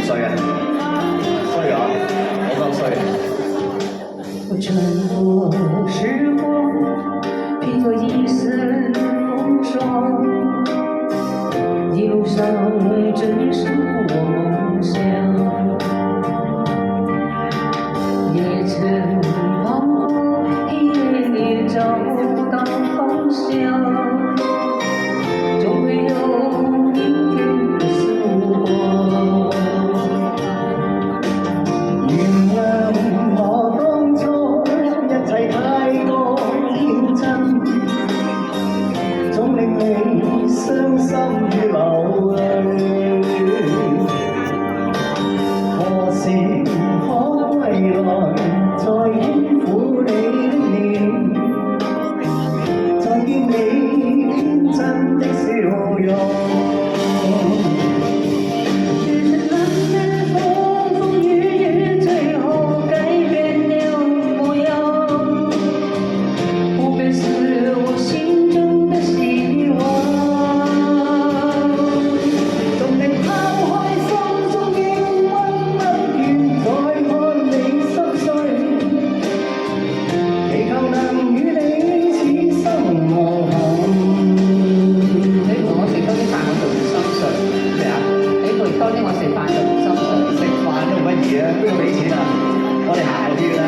衰啊？衰啊！我夠衰。我穿過時光，披着一身風霜，一路上追尋我夢想，也曾彷徨，也找不到方向，總會有明天的曙光。原諒我當初一切太過天真，總令你傷心與流淚。何時可歸來，再輕撫你的臉，再見你天真的笑容。邊個俾錢啊？我哋行後啲啦。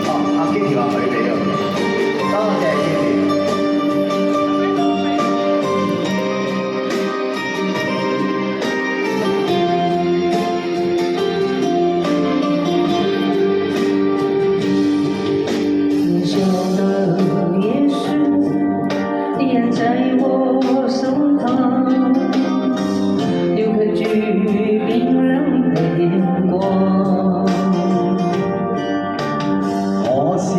哦，阿 Kitty 話佢俾㗎，多謝 Kitty。年少的夜市，依在我手旁。冰冷的眼光，何時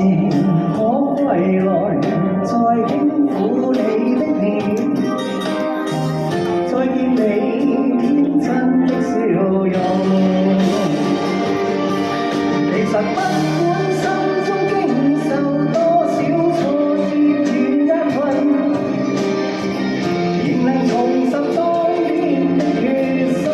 可歸來，再輕撫你的臉，再見你天真的笑容。其實不管心中經受多少挫折與厄困，仍能重拾當年的決心。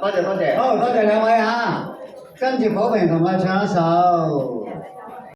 多謝多謝，好多謝兩位嚇，跟住寶平同我唱一首。